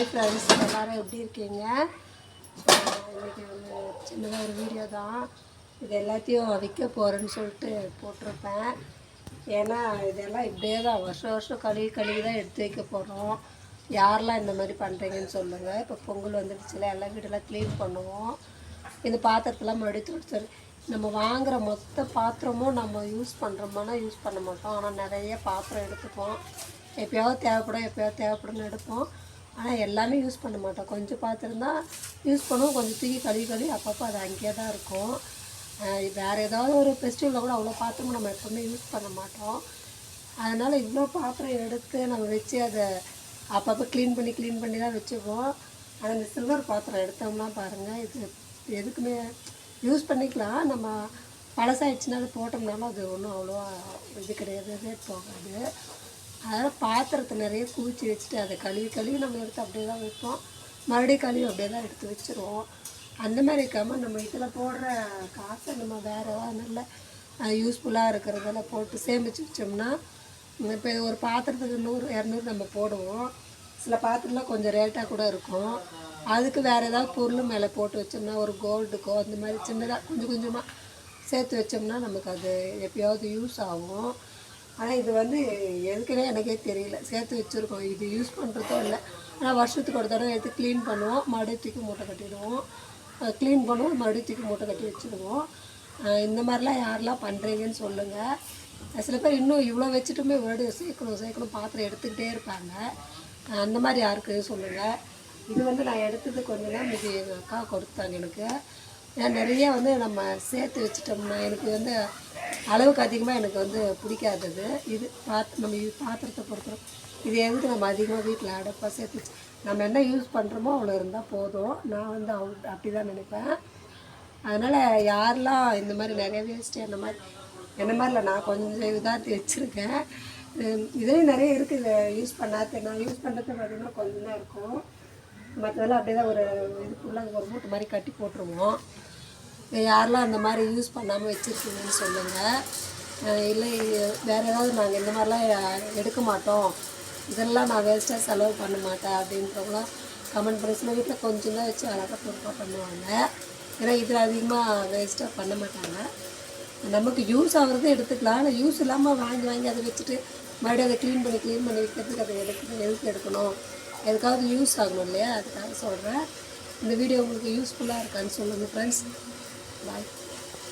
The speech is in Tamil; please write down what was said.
ஹாய் ஃப்ரெண்ட்ஸ், எல்லோரும் எப்படி இருக்கீங்க? இன்றைக்கி வந்து சின்னதாக ஒரு வீடியோ தான். இது எல்லாத்தையும் விற்க போகிறேன்னு சொல்லிட்டு போட்டிருப்பேன். ஏன்னா இதெல்லாம் இப்படியே தான் வருஷம் கழுவி தான் எடுத்து வைக்க போகிறோம். யாரெல்லாம் இந்த மாதிரி பண்ணுறீங்கன்னு சொல்லுங்கள். இப்போ பொங்கல் வந்துடுச்சுல, எல்லா வீடெல்லாம் க்ளீன் பண்ணுவோம். இந்த பாத்திரத்தெல்லாம் மறுபடியும் துடைச்சி நம்ம வாங்குகிற மொத்த பாத்திரமும் நம்ம யூஸ் பண்ணுறோம்னா யூஸ் பண்ண மாட்டோம். ஆனால் நிறைய பாத்திரம் எடுத்துப்போம். எப்போயாவது தேவைப்படும்னு எடுப்போம். ஆனால் எல்லாமே யூஸ் பண்ண மாட்டோம். கொஞ்சம் பாத்திரம் தான் யூஸ் பண்ணுவோம். கொஞ்சம் தூக்கி கழுவி அப்பப்போ அது அங்கேயே தான் இருக்கும். வேறு ஏதாவது ஒரு ஃபெஸ்டிவலில் கூட அவ்வளோ பாத்திரமும் நம்ம எப்போவுமே யூஸ் பண்ண மாட்டோம். அதனால் இவ்வளோ பாத்திரம் எடுத்து நம்ம வச்சு அதை அப்பப்போ க்ளீன் பண்ணி தான் வச்சுப்போம். ஆனால் இந்த சில்வர் பாத்திரம் எடுத்தோம்னா பாருங்கள், இது எதுக்குமே யூஸ் பண்ணிக்கலாம். நம்ம பழசாயிடுச்சுன்னா அது போட்டோம்னாலும் அது ஒன்றும் அவ்வளோவா இது கிடையாது, ரேட் போகாது. அதனால் பாத்திரத்தை நிறைய குவிச்சு வச்சுட்டு அதை கழுவி நம்ம எடுத்து அப்படியே தான் வைப்போம். மறுபடியும் கழுவி அப்படியே தான் எடுத்து வச்சுருவோம். அந்த மாதிரி இருக்காமல் நம்ம இதில் போடுற காசை நம்ம வேறு ஏதாவது நல்ல யூஸ்ஃபுல்லாக இருக்கிறதெல்லாம் போட்டு சேமித்து வச்சோம்னா, இப்போ ஒரு பாத்திரத்துக்கு 100-200 நம்ம போடுவோம். சில பாத்திரம்லாம் கொஞ்சம் ரேட்டாக கூட இருக்கும். அதுக்கு வேறு ஏதாவது பொருள் மேலே போட்டு வச்சோம்னா, ஒரு கோல்டுக்கோ அந்த மாதிரி சின்னதாக கொஞ்சமாக சேர்த்து வச்சோம்னா நமக்கு அது எப்போயாவது யூஸ் ஆகும். ஆனால் இது வந்து எதுக்குன்னே எனக்கே தெரியல. சேர்த்து வச்சுருக்கோம். இது யூஸ் பண்ணுறதோ இல்லை. ஆனால் வருஷத்துக்கு ஒரு தடவை எடுத்து க்ளீன் பண்ணுவோம், மறுபடியும் தூக்கி மூட்டை கட்டிடுவோம். க்ளீன் பண்ணுவோம், மறுபடியும் தூக்கி மூட்டை கட்டி வச்சுடுவோம். இந்த மாதிரிலாம் யாரெல்லாம் பண்ணுறீங்கன்னு சொல்லுங்கள். சில பேர் இன்னும் இவ்வளோ வச்சுட்டுமே மறுபடியும் சேர்க்கணும் பாத்திரம் எடுத்துக்கிட்டே இருப்பாங்க. அந்த மாதிரி யாருக்கு சொல்லுங்கள். இது வந்து நான் எடுத்தது கொஞ்சம் தான் மீதி எங்கள் அக்கா கொடுத்தாங்க எனக்கு. ஏன்னா நிறைய வந்து நம்ம சேர்த்து வச்சிட்டோம்னா எனக்கு வந்து அளவுக்கு அதிகமாக எனக்கு வந்து பிடிக்காதது. இது நம்ம பாத்திரத்தை பொறுத்தோம். இது எதுக்கு நம்ம அதிகமாக வீட்டில் அடைப்பாக சேர்த்து வச்சு நம்ம என்ன யூஸ் பண்ணுறோமோ அவ்வளோ இருந்தால் போதும். நான் வந்து அப்படி தான் நினைப்பேன். அதனால் யாரெல்லாம் இந்த மாதிரி நிறைய வேஸ்ட்டு என்ன மாதிரில நான் கொஞ்சம் இதாகி வச்சுருக்கேன். இதுலேயும் நிறைய இருக்குது யூஸ் பண்ணாத. நான் யூஸ் பண்ணுறது பார்த்திங்கன்னா கொஞ்சம் தான் இருக்கும். மற்றதெல்லாம் அப்படியே தான் ஒரு இதுக்குள்ளே ஒரு மூட்டை மாதிரி கட்டி போட்டுருவோம். யாரெல்லாம் அந்த மாதிரி யூஸ் பண்ணாமல் வச்சுருக்கீங்கன்னு சொல்லுங்கள். இல்லை வேறு ஏதாவது நாங்கள் இந்த மாதிரிலாம் எடுக்க மாட்டோம், இதெல்லாம் நான் வேஸ்ட்டாக செலவு பண்ண மாட்டேன் அப்படின்றவங்களாம் கமெண்ட் பண்ணி. சில வீட்டில் கொஞ்சம் தான் வச்சு அழகாக பொறுப்பாக பண்ணுவாங்க. ஏன்னா இதில் அதிகமாக வேஸ்ட்டாக பண்ண மாட்டாங்க. நமக்கு யூஸ் ஆகிறது எடுத்துக்கலாம். ஆனால் யூஸ் இல்லாமல் வாங்கி அதை வச்சுட்டு மறுபடியும் அதை க்ளீன் பண்ணி வைக்கிறதுக்கு அதை எதுக்கு எடுக்கணும்? எதுக்காவது யூஸ் ஆகணும் இல்லையா? அதுக்காக சொல்கிறேன். இந்த வீடியோ உங்களுக்கு யூஸ்ஃபுல்லாக இருக்கான்னு சொல்லுங்கள் ஃப்ரெண்ட்ஸ். பாய்.